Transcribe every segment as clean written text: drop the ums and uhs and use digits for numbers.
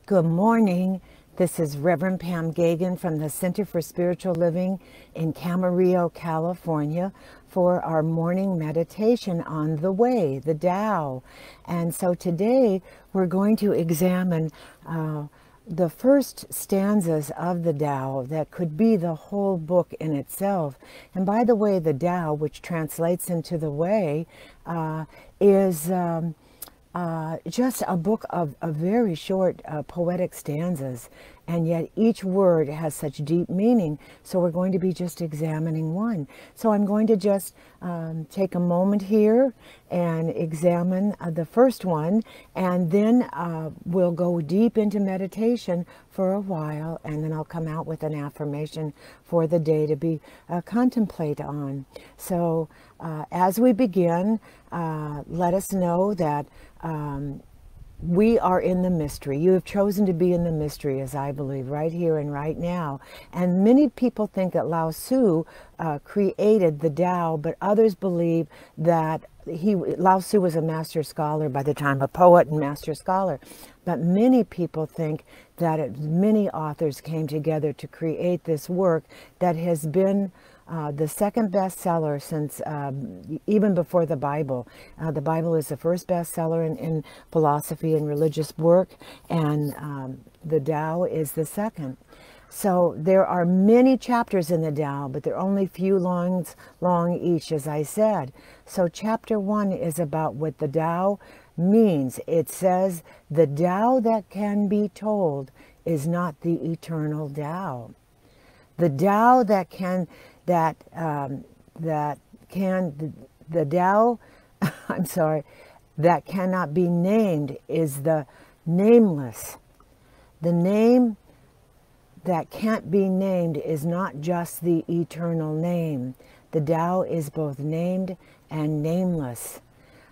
Good morning. This is Reverend Pam Geagan from the Center for Spiritual Living in Camarillo, California, for our morning meditation on the way, the Tao. And so today we're going to examine the first stanzas of the Tao that could be the whole book in itself. And by the way, the Tao, which translates into the way, is just a book of very short poetic stanzas, and yet each word has such deep meaning. So we're going to be just examining one. So I'm going to just take a moment here and examine the first one, and then we'll go deep into meditation for a while, and then I'll come out with an affirmation for the day to be contemplate on. So as we begin, let us know that we are in the mystery. You have chosen to be in the mystery, as I believe, right here and right now. And many people think that Lao Tzu created the Tao, but others believe that Lao Tzu was a master scholar by the time, a poet and master scholar. But many people think that many authors came together to create this work that has been the second bestseller since even before the Bible. The Bible is the first bestseller in philosophy and religious work, and the Tao is the second. So there are many chapters in the Tao, but they're only few long each, as I said. So chapter 1 is about what the Tao means. It says, the Tao that can be told is not the eternal Tao. The Tao that can, the Tao, I'm sorry, that cannot be named is the nameless. The name that can't be named is not just the eternal name. The Tao is both named and nameless.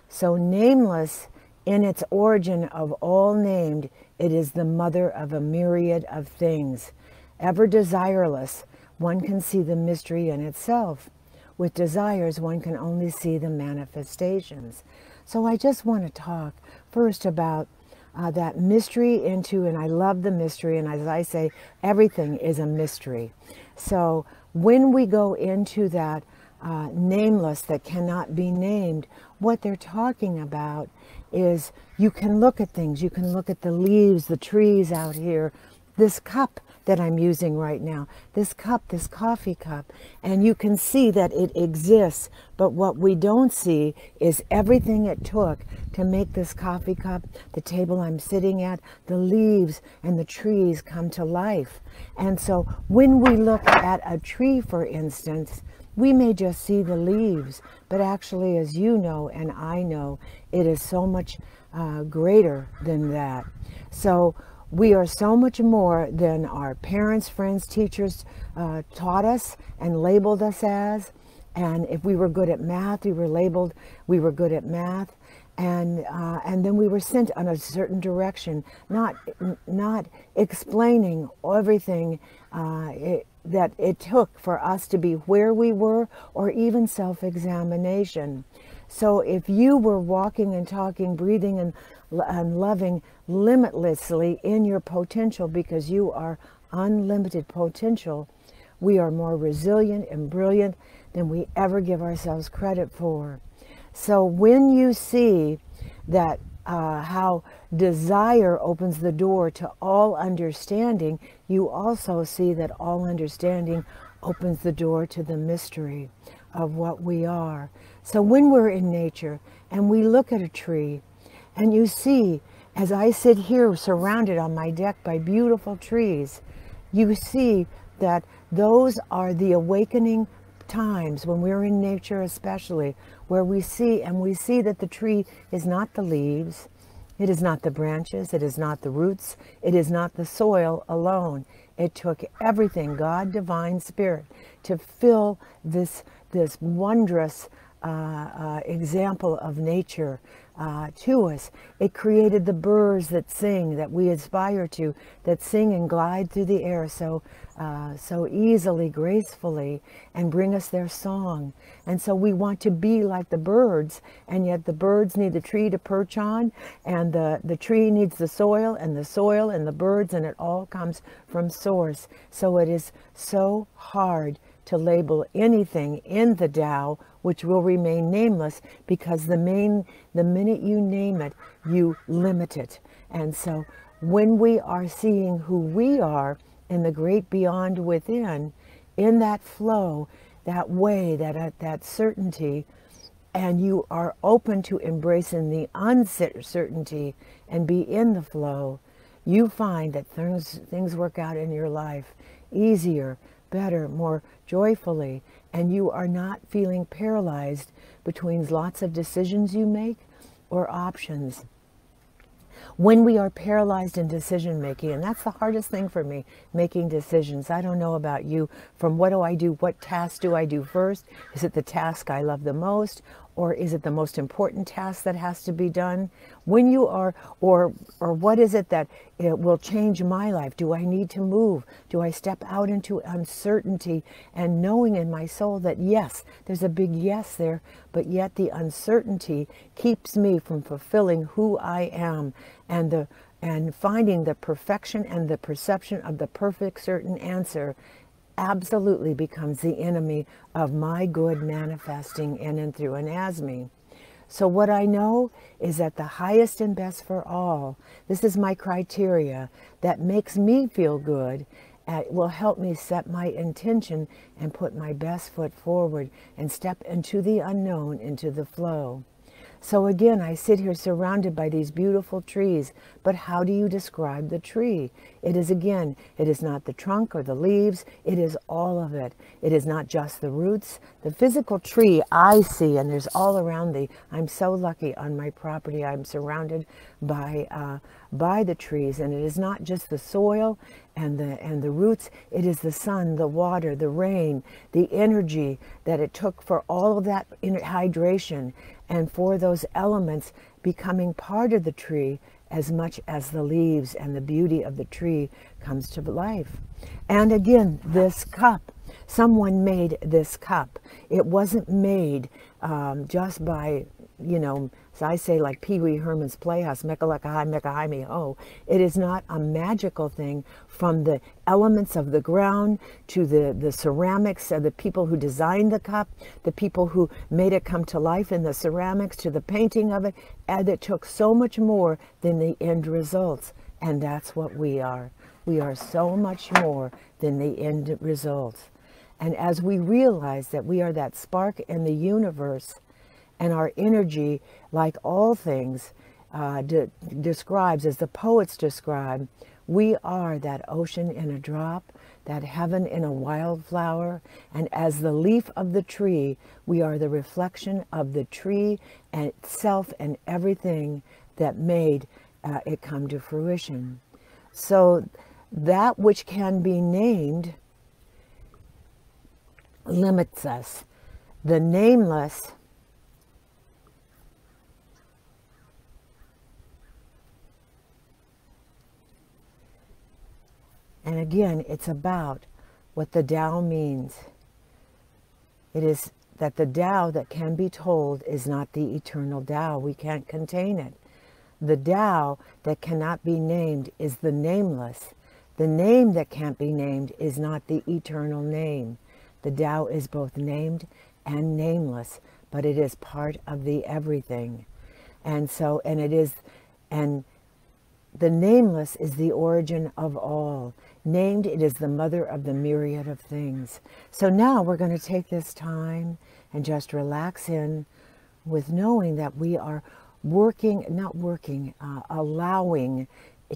So nameless, in its origin of all named, it is the mother of a myriad of things. Ever desireless, one can see the mystery in itself. With desires, one can only see the manifestations. So I just want to talk first about that mystery and I love the mystery, and as I say, everything is a mystery. So when we go into that nameless that cannot be named, what they're talking about is you can look at things, you can look at the leaves, the trees out here, this cup that I'm using right now, this cup, this coffee cup, and you can see that it exists, but what we don't see is everything it took to make this coffee cup, the table I'm sitting at, the leaves and the trees come to life. And so when we look at a tree, for instance, we may just see the leaves, but actually, as you know and I know, it is so much greater than that. So we are so much more than our parents, friends, teachers taught us and labeled us as. And if we were good at math, we were labeled, we were good at math. And then we were sent on a certain direction, not explaining everything that it took for us to be where we were, or even self-examination. So if you were walking and talking, breathing and loving limitlessly in your potential, because you are unlimited potential, we are more resilient and brilliant than we ever give ourselves credit for. So when you see that how desire opens the door to all understanding, you also see that all understanding opens the door to the mystery of what we are. So when we're in nature and we look at a tree, and you see, as I sit here surrounded on my deck by beautiful trees, you see that those are the awakening times when we're in nature, especially, where we see that the tree is not the leaves, it is not the branches, it is not the roots, it is not the soil alone. It took everything, God, divine spirit, to fill this wondrous example of nature to us. It created the birds that sing, that we aspire to, that sing and glide through the air so easily, gracefully, and bring us their song. And so we want to be like the birds, and yet the birds need the tree to perch on, and the tree needs the soil and the birds, and it all comes from source. So it is so hard to label anything in the Tao, which will remain nameless, because the minute you name it, you limit it. And so when we are seeing who we are in the great beyond within, in that flow, that way, that certainty, and you are open to embracing the uncertainty and be in the flow, you find that things work out in your life easier, better, more joyfully, and you are not feeling paralyzed between lots of decisions you make or options. When we are paralyzed in decision making, and that's the hardest thing for me, making decisions. I don't know about you, from what do I do, what task do I do first? Is it the task I love the most, or is it the most important task that has to be done? When you are, or what is it that it will change my life? Do I need to move? Do I step out into uncertainty and knowing in my soul that yes, there's a big yes there, but yet the uncertainty keeps me from fulfilling who I am, and finding the perfection and the perception of the perfect certain answer absolutely becomes the enemy of my good manifesting in and through and as me. So what I know is that the highest and best for all, this is my criteria that makes me feel good, will help me set my intention and put my best foot forward and step into the unknown, into the flow. So again, I sit here surrounded by these beautiful trees, but how do you describe the tree? It is, again, it is not the trunk or the leaves, it is all of it. It is not just the roots. The physical tree I see, and there's all around thee. I'm so lucky on my property. I'm surrounded by the trees, and it is not just the soil and the roots. It is the sun, the water, the rain, the energy that it took for all of that hydration, and for those elements becoming part of the tree as much as the leaves and the beauty of the tree comes to life. And again, this cup, someone made this cup. It wasn't made just by, so I say like Pee Wee Herman's Playhouse, mekalakahai, mekahai me ho. It is not a magical thing, from the elements of the ground to the ceramics of the people who designed the cup, the people who made it come to life in the ceramics, to the painting of it, and it took so much more than the end results. And that's what we are. We are so much more than the end results. And as we realize that we are that spark in the universe, and our energy, like all things, describes, as the poets describe, we are that ocean in a drop, that heaven in a wildflower, and as the leaf of the tree, we are the reflection of the tree and itself and everything that made it come to fruition. So that which can be named limits us. The nameless and again, it's about what the Tao means. It is that the Tao that can be told is not the eternal Tao. We can't contain it. The Tao that cannot be named is the nameless. The name that can't be named is not the eternal name. The Tao is both named and nameless, but it is part of the everything. And so, and the nameless is the origin of all. Named, it is the mother of the myriad of things. So now we're going to take this time and just relax in with knowing that we are allowing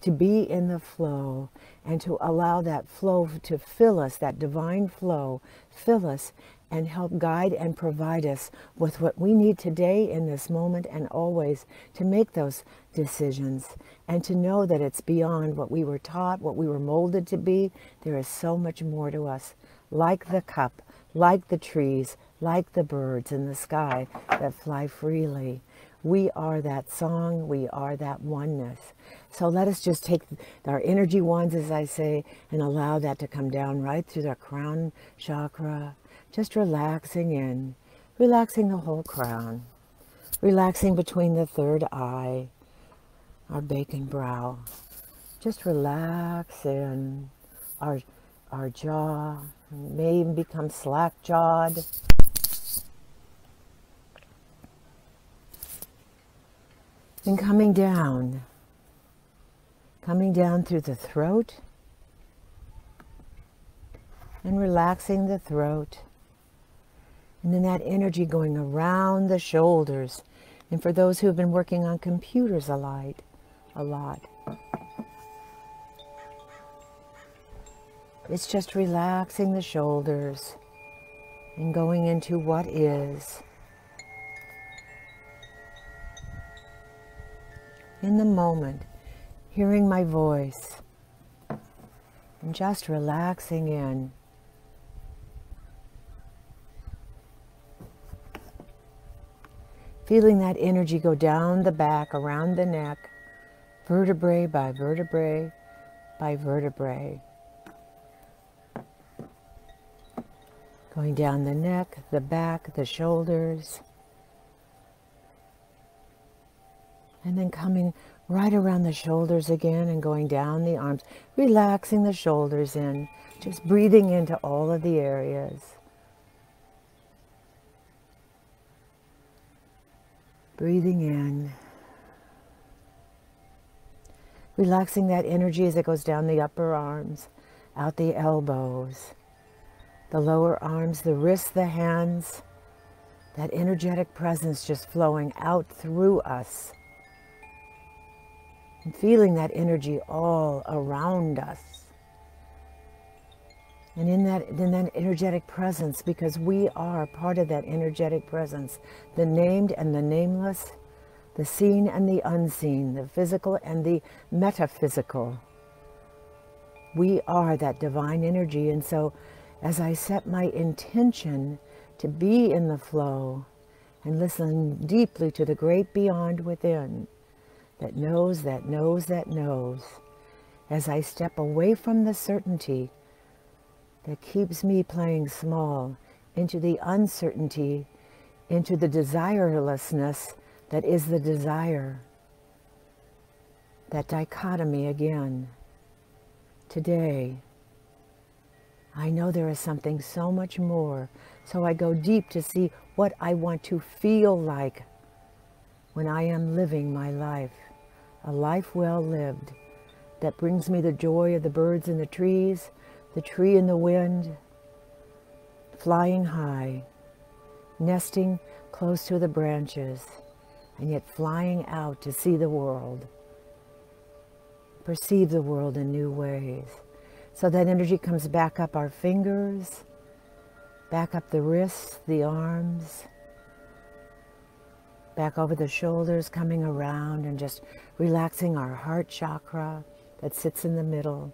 to be in the flow, and to allow that flow to fill us, that divine flow, fill us and help guide and provide us with what we need today in this moment and always to make those decisions, and to know that it's beyond what we were taught, what we were molded to be. There is so much more to us, like the cup, like the trees, like the birds in the sky that fly freely. We are that song, we are that oneness. So let us just take our energy wands, as I say, and allow that to come down right through our crown chakra, just relaxing in, relaxing the whole crown, relaxing between the third eye, our bacon brow. Just relax in our jaw, may even become slack-jawed. And coming down through the throat, and relaxing the throat. And then that energy going around the shoulders. And for those who have been working on computers a lot, it's just relaxing the shoulders and going into what is. In the moment, hearing my voice and just relaxing in. Feeling that energy go down the back, around the neck, vertebrae by vertebrae by vertebrae. Going down the neck, the back, the shoulders. And then coming right around the shoulders again and going down the arms, relaxing the shoulders in, just breathing into all of the areas. Breathing in. Relaxing that energy as it goes down the upper arms, out the elbows, the lower arms, the wrists, the hands. That energetic presence just flowing out through us. And feeling that energy all around us. And in that energetic presence, because we are part of that energetic presence, the named and the nameless, the seen and the unseen, the physical and the metaphysical. We are that divine energy. And so as I set my intention to be in the flow and listen deeply to the great beyond within, that knows, that knows, that knows, as I step away from the certainty that keeps me playing small into the uncertainty, into the desirelessness that is the desire, that dichotomy again. Today, I know there is something so much more, so I go deep to see what I want to feel like when I am living my life, a life well lived, that brings me the joy of the birds in the trees, the tree in the wind, flying high, nesting close to the branches, and yet flying out to see the world, perceive the world in new ways. So that energy comes back up our fingers, back up the wrists, the arms, back over the shoulders, coming around and just relaxing our heart chakra that sits in the middle,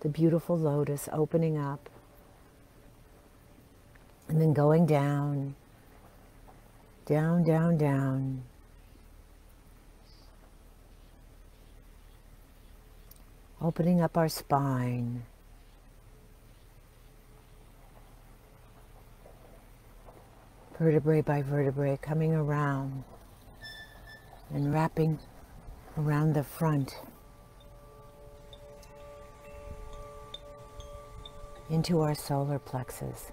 the beautiful lotus opening up, and then going down, down, down, down. Opening up our spine. Vertebrae by vertebrae, coming around and wrapping around the front into our solar plexus,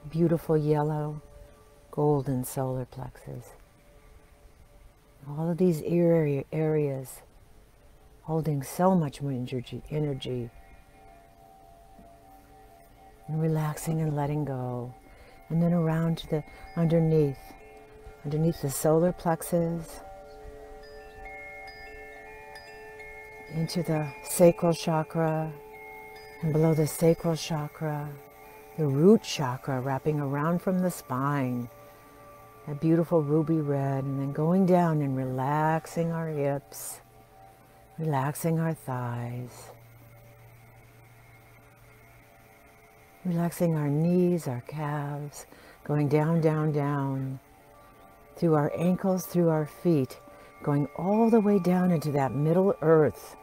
the beautiful yellow, golden solar plexus. All of these areas holding so much more energy, and relaxing and letting go. And then around to the underneath the solar plexus, into the sacral chakra, and below the sacral chakra, the root chakra wrapping around from the spine, that beautiful ruby red, and then going down and relaxing our hips, relaxing our thighs, relaxing our knees, our calves, going down, down, down, through our ankles, through our feet, going all the way down into that middle earth.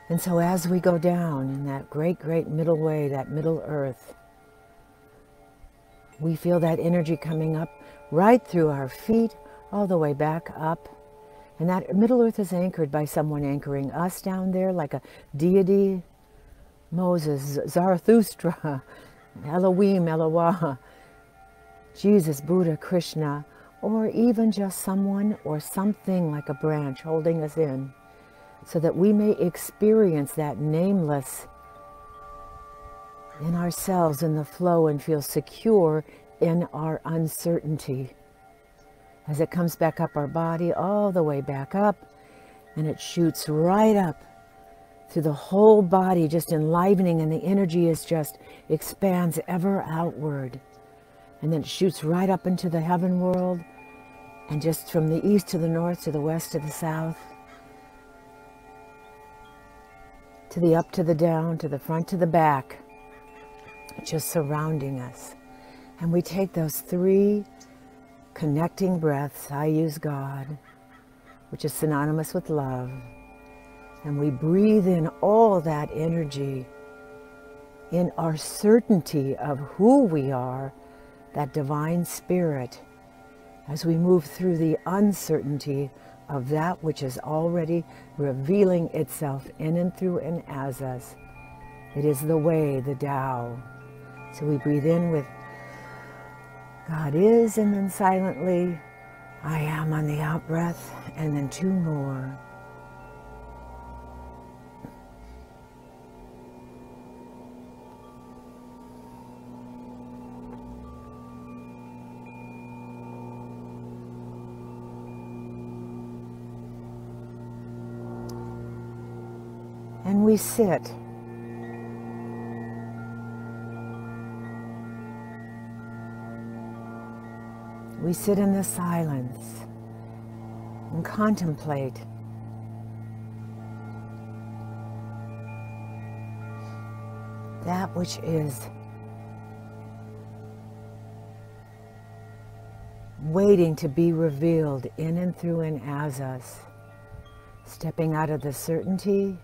And so as we go down in that great, great middle way, that middle earth, we feel that energy coming up right through our feet, all the way back up. And that middle earth is anchored by someone anchoring us down there, like a deity, Moses, Zarathustra, Elohim, Eloah, Jesus, Buddha, Krishna, or even just someone or something like a branch holding us in, so that we may experience that nameless in ourselves, in the flow, and feel secure in our uncertainty. As it comes back up our body, all the way back up, and it shoots right up through the whole body, just enlivening, and the energy is just expands ever outward. And then it shoots right up into the heaven world, and just from the east to the north, to the west to the south, to the up, to the down, to the front, to the back, just surrounding us. And we take those 3 connecting breaths. I use God, which is synonymous with love. And we breathe in all that energy, in our certainty of who we are, that divine spirit, as we move through the uncertainty of that which is already revealing itself in and through and as us. It is the way, the Tao. So we breathe in with God is, and then silently, I am on the out breath, and then 2 more. And we sit. We sit in the silence and contemplate that which is waiting to be revealed in and through and as us, stepping out of the certainty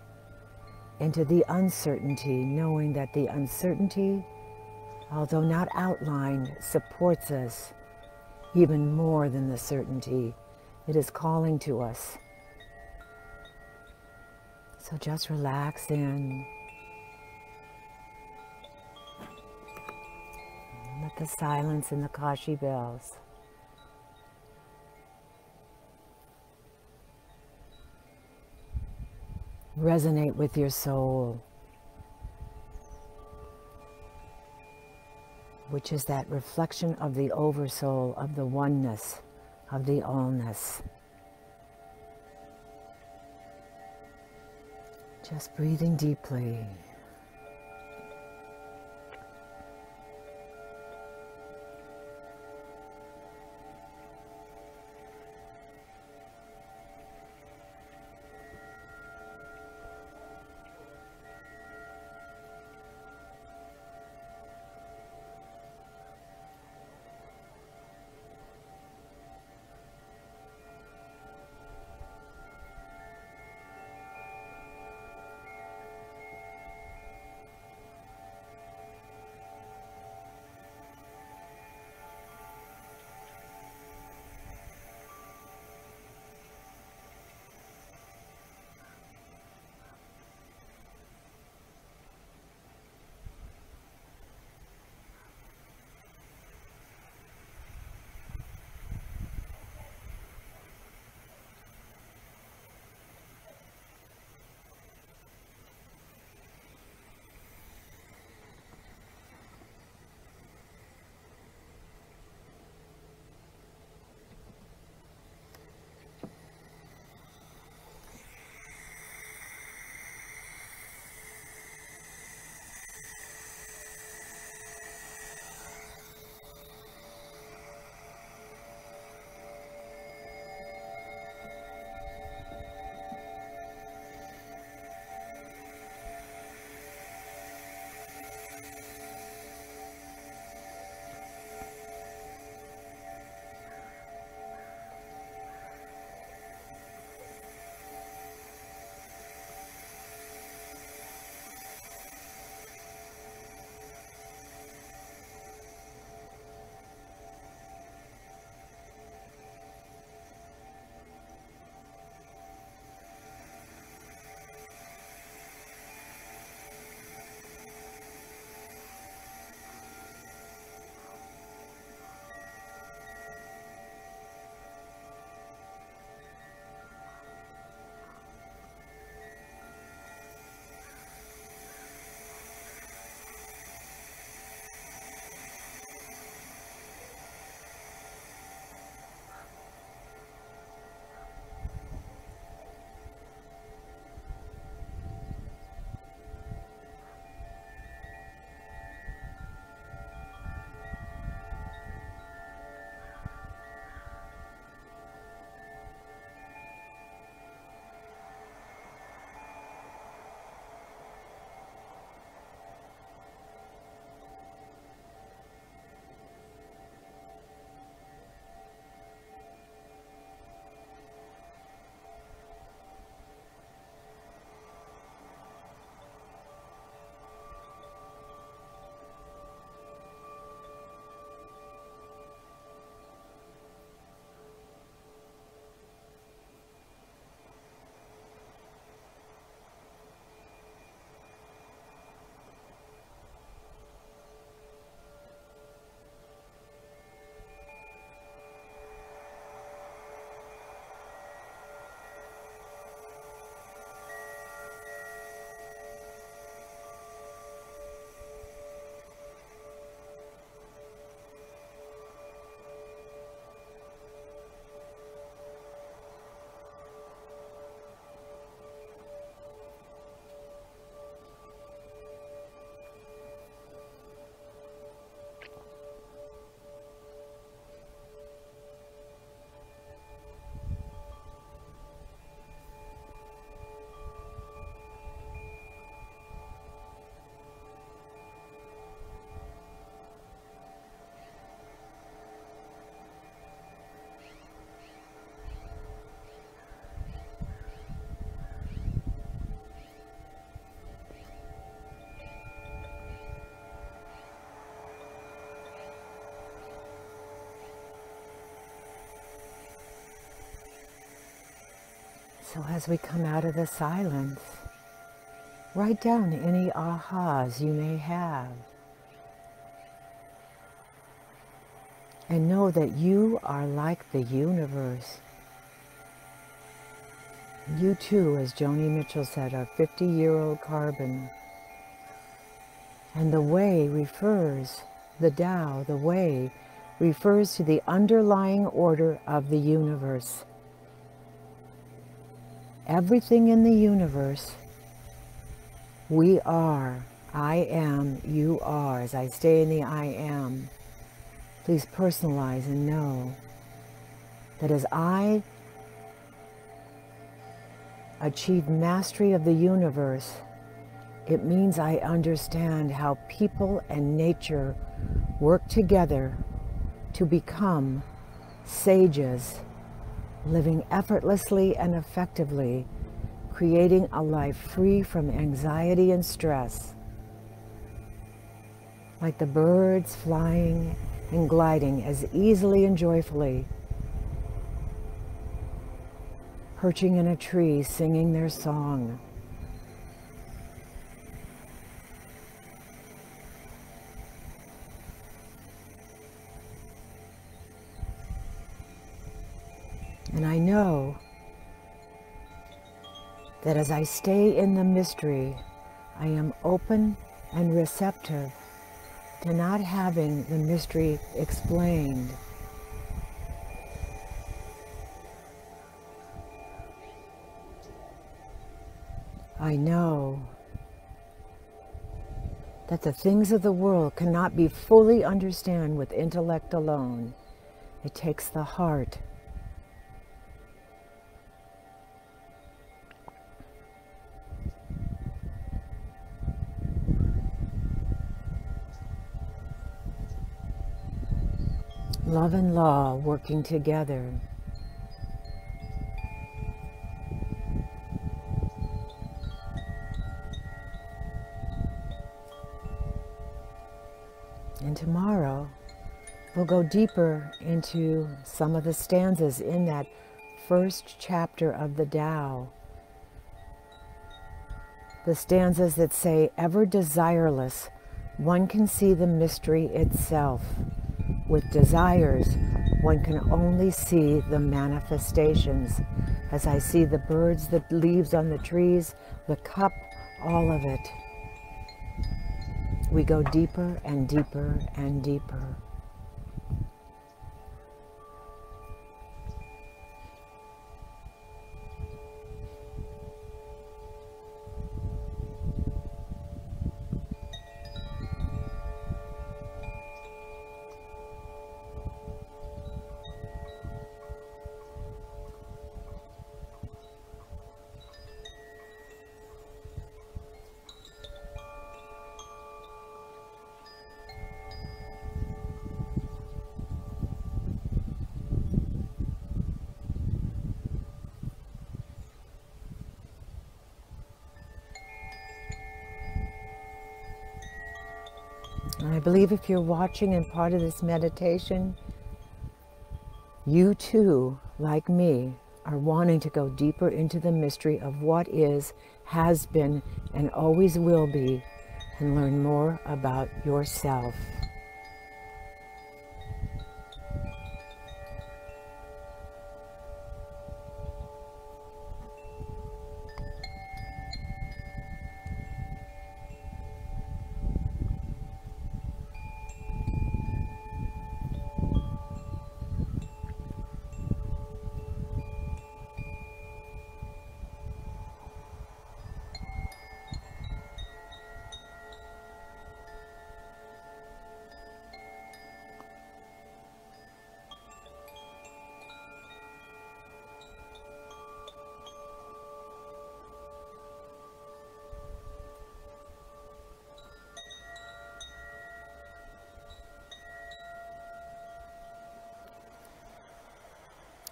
into the uncertainty, knowing that the uncertainty, although not outlined, supports us even more than the certainty. It is calling to us. So just relax in. Let the silence and the Kashi bells resonate with your soul, which is that reflection of the oversoul, of the oneness, of the allness. Just breathing deeply. So as we come out of the silence, write down any ahas you may have. And know that you are like the universe. You too, as Joni Mitchell said, are 50-year-old carbon. And the way refers, the Tao, the way, refers to the underlying order of the universe. Everything in the universe, we are, I am, you are. As I stay in the I am, please personalize and know that as I achieve mastery of the universe, it means I understand how people and nature work together to become sages, living effortlessly and effectively, creating a life free from anxiety and stress. Like the birds flying and gliding as easily and joyfully, perching in a tree, singing their song. And I know that as I stay in the mystery, I am open and receptive to not having the mystery explained. I know that the things of the world cannot be fully understood with intellect alone. It takes the heart. Love and law working together. And tomorrow, we'll go deeper into some of the stanzas in that first chapter of the Tao. The stanzas that say, ever desireless, one can see the mystery itself. With desires, one can only see the manifestations. As I see the birds, the leaves on the trees, the cup, all of it. We go deeper and deeper and deeper. And I believe if you're watching and part of this meditation, you too, like me, are wanting to go deeper into the mystery of what is, has been, and always will be, and learn more about yourself.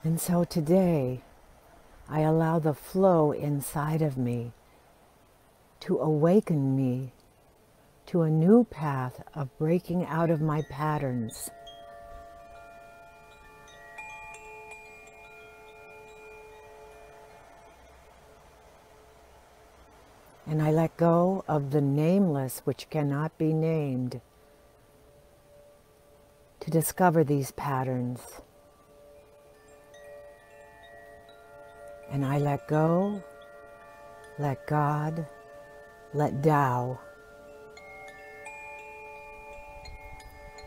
And so today, I allow the flow inside of me to awaken me to a new path of breaking out of my patterns. And I let go of the nameless which cannot be named to discover these patterns. And I let go, let God, let Tao.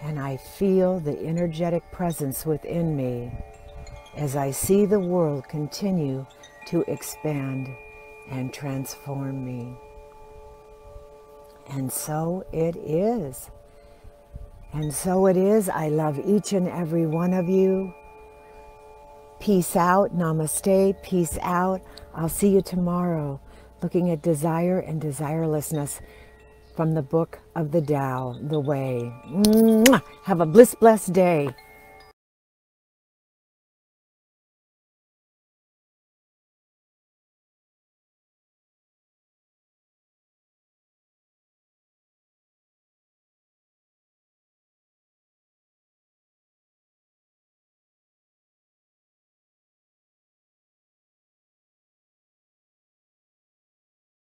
And I feel the energetic presence within me as I see the world continue to expand and transform me. And so it is. And so it is. I love each and every one of you. Peace out. Namaste. Peace out. I'll see you tomorrow looking at desire and desirelessness from the book of the Tao, The Way. Mwah! Have a blessed day.